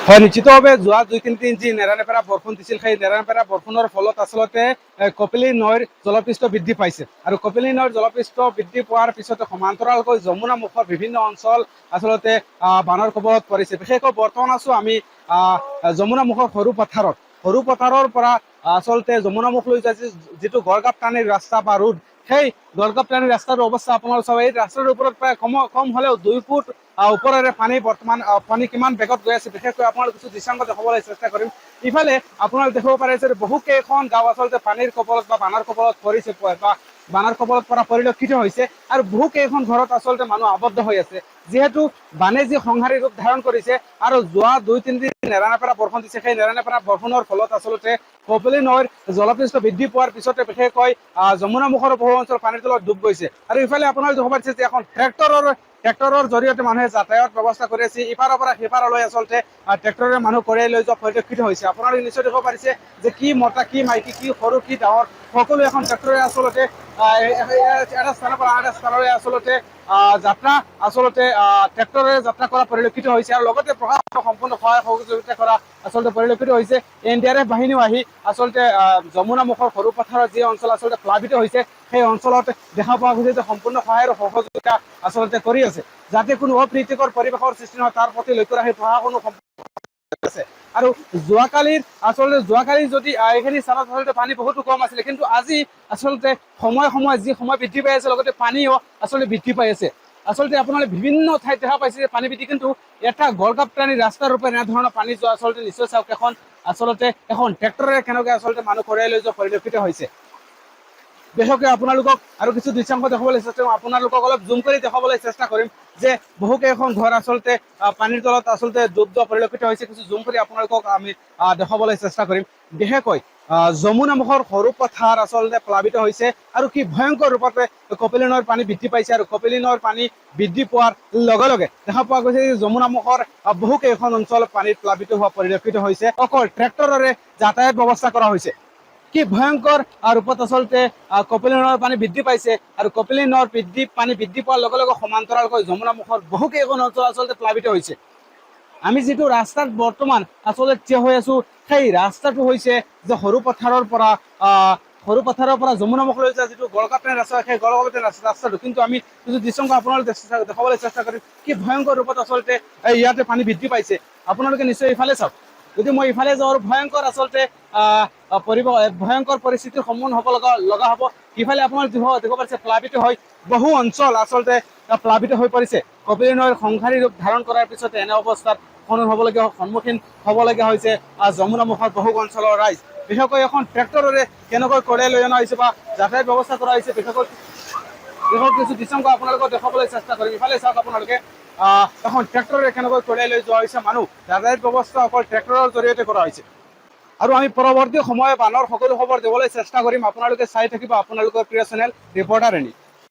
হয়, নিশ্চিতভাৱে যোৱা 2-3 দিন যি নেৰানেপেৰা বৰষুণ দিছিল, সেই নেৰানেপেৰা বৰষুণৰ ফলত আচলতে কপিলী নৈৰ জলপৃষ্ঠ বৃদ্ধি পাইছে আৰু কপিলী নৈৰ জলপৃষ্ঠ বৃদ্ধি পোৱাৰ পিছতে সমান্তৰালকৈ যমুনা মুখৰ বিভিন্ন অঞ্চল আচলতে বানৰ কবলত পৰিছে। বিশেষকৈ বৰ্তমান আছো আমি যমুনা মুখৰ সৰু পথাৰৰ পৰা আচলতে যমুনা মুখলৈ যায় যিটো গড়গাঁও টানিৰ ৰাস্তা বা ৰোড, সেই গড়গাঁও টানিৰ ৰাস্তাৰ অৱস্থা আপোনালোকে চাব। এই ৰাস্তাৰ ওপৰত প্ৰায় কম হ'লেও 2 ফুট ওপৰেৰে পানী বৰ্তমান পানী কিমান বেগত গৈ আছে বিশেষকৈ আপোনালোক কিছু দৃশ্যাংশ দেখাবলৈ চেষ্টা কৰিম। ইফালে আপোনালোকে দেখিব পাৰে যে বহু কেইখন গাঁও আচলতে পানীৰ কবলত বা বানৰ কবলত পৰিছে বা বানৰ কবলত পৰা পৰিলক্ষিত হৈছে আৰু বহু কেইখন ঘৰত আচলতে মানুহ আবদ্ধ হৈ আছে, যিহেতু বানে যি সংহাৰী ৰূপ ধাৰণ কৰিছে আৰু যোৱা 2-3 দিন নেৰানেপেৰা বৰষুণ দিছে। সেই নেৰানেপেৰা বৰষুণৰ ফলত আচলতে কপিলী নৈৰ জলপৃষ্ঠ বৃদ্ধি পোৱাৰ পিছতে বিশেষকৈ যমুনা মুখৰ বহু অঞ্চল পানীৰ তলত ডুব গৈছে আৰু ইফালে আপোনালোকে দেখিব পাৰিছে যে এখন ট্ৰেক্টৰৰ জৰিয়তে মানুহে যাতায়াত ব্যৱস্থা কৰি আছে। ইপাৰৰ পৰা সিপাৰলৈ আচলতে ট্ৰেক্টৰে মানুহ কঢ়িয়াই লৈ যোৱা পৰিলক্ষিত হৈছে। আপোনালোকে নিশ্চয় দেখিব পাৰিছে যে কি মতা, কি মাইকী, কি সৰু, কি ডাঙৰ সকলো এখন ট্ৰেক্টৰে আচলতে এটা স্থানৰ পৰা আন এটা স্থানলৈ আচলতে ট্ৰেক্টৰে যাত্ৰা কৰা পৰিলক্ষিত হৈছে আৰু লগতে প্ৰশাসনৰ সম্পূৰ্ণ সহায় সহযোগিতা কৰা আচলতে পৰিলক্ষিত হৈছে। NDRF বাহিনীও আহি আচলতে যমুনা মুখৰ সৰু পথাৰৰ যি অঞ্চল আচলতে প্লাবিত হৈছে, সেই অঞ্চলত দেখা পোৱা গৈছে যে সম্পূৰ্ণ সহায় আৰু সহযোগিতা আচলতে কৰি আছে, যাতে কোনো অপ্ৰীতিকৰ পৰিৱেশৰ সৃষ্টি নহয় তাৰ প্ৰতি লক্ষ্য ৰাখি প্ৰশাসনো আছে। আৰু যোৱাকালি যদি এইখিনি স্থানত আচলতে পানী বহুতো কম আছিলে, কিন্তু আজি আচলতে সময়ে যি সময় বৃদ্ধি পাই আছে লগতে পানীও আচলতে বৃদ্ধি পাই আছে। আচলতে আপোনালোকে বিভিন্ন ঠাইত দেখা পাইছে যে পানী বৃদ্ধি, কিন্তু এটা গড়গাঁও টানি ৰাস্তাৰ ৰূপে এনেধৰণৰ পানী যোৱা আচলতে নিশ্চয় চাওক। এখন ট্ৰেক্টৰে কেনেকৈ আচলতে মানুহ কঢ়িয়াই লৈ যোৱা পৰিলক্ষিত হৈছে। বিশেষকৈ আপোনালোকক আৰু কিছু দৃশ্যাংশ দেখাবলৈ চেষ্টা কৰিম, আপোনালোকক অলপ জুম কৰি দেখাবলৈ চেষ্টা কৰিম যে বহু কেইখন ঘৰ আচলতে পানীৰ তলত আচলতে ডুব যোৱা পৰিলক্ষিত হৈছে। কিছু জুম কৰি আপোনালোকক আমি দেখাবলৈ চেষ্টা কৰিম। বিশেষকৈ যমুনা মুখৰ সৰু পথাৰ আচলতে প্লাবিত হৈছে আৰু কি ভয়ংকৰ ৰূপতে কপিলী নৈৰ পানী বৃদ্ধি পাইছে আৰু কপিলী নৈৰ পানী বৃদ্ধি পোৱাৰ লগে লগে দেখা পোৱা গৈছে যে যমুনা মুখৰ বহু কেইখন অঞ্চল পানীত প্লাবিত হোৱা পৰিলক্ষিত হৈছে। অকল ট্ৰেক্টৰেৰে যাতায়াত ব্যৱস্থা কৰা হৈছে। কি ভয়ংকৰ ৰূপত আচলতে কপিলী নৈৰ পানী বৃদ্ধি পাইছে আৰু কপিলী নৈৰ পানী বৃদ্ধি পোৱাৰ লগে লগে সমান্তৰালকৈ যমুনা মুখৰ বহু কেইখন অঞ্চল আচলতে প্লাবিত হৈছে। আমি যিটো ৰাস্তাত বৰ্তমান আচলতে থিয় হৈ আছো, সেই ৰাস্তাটো হৈছে যে সৰু পথাৰৰ পৰা যমুনা মুখলৈ যোৱা যিটো গড়গাঁও টানি ৰাস্তা, সেই গড়গাঁও টানি ৰাস্তাটো, কিন্তু আমি কিছু দৃশ্যাংশ আপোনালোকে দেখাবলৈ চেষ্টা কৰিম কি ভয়ংকৰ ৰূপত আচলতে ইয়াতে পানী বৃদ্ধি পাইছে। আপোনালোকে নিশ্চয় ইফালে চাওক। যদি মই ইফালে যাওঁ ভয়ংকৰ আচলতে ভয়ংকৰ পৰিস্থিতিৰ সন্মুখীন হ'ব লগা হ'ব। ইফালে আপোনাৰ দেখিব পাৰিছে প্লাবিত হৈ বহু অঞ্চল আচলতে প্লাবিত হৈ পৰিছে। কপিলী নৈৰ সংহাৰী ৰূপ ধাৰণ কৰাৰ পিছতে এনে অৱস্থাত সন্মুখীন হ'বলগীয়া হৈছে যমুনা মুখৰ বহু অঞ্চলৰ ৰাইজ। বিশেষকৈ এখন ট্ৰেক্টৰেৰে কেনেকৈ কঢ়িয়াই লৈ অনা হৈছে বা যাতায়াত ব্যৱস্থা কৰা হৈছে, বিশেষকৈ কিছু দৃশ্যাংশ আপোনালোকক দেখাবলৈ চেষ্টা কৰিম। ইফালে চাওক আপোনালোকে এখন ট্ৰেক্টৰেৰে কেনেকৈ কঢ়িয়াই লৈ যোৱা হৈছে মানুহ। যাতায়াত ব্যৱস্থা অকল ট্ৰেক্টৰৰ জৰিয়তে কৰা হৈছে আৰু আমি পৰৱৰ্তী সময়ত বানৰ সকলো খবৰ দিবলৈ চেষ্টা কৰিম। আপোনালোকে চাই থাকিব আপোনালোকৰ প্ৰিয় চেনেল ৰিপৰ্টাৰ এনি।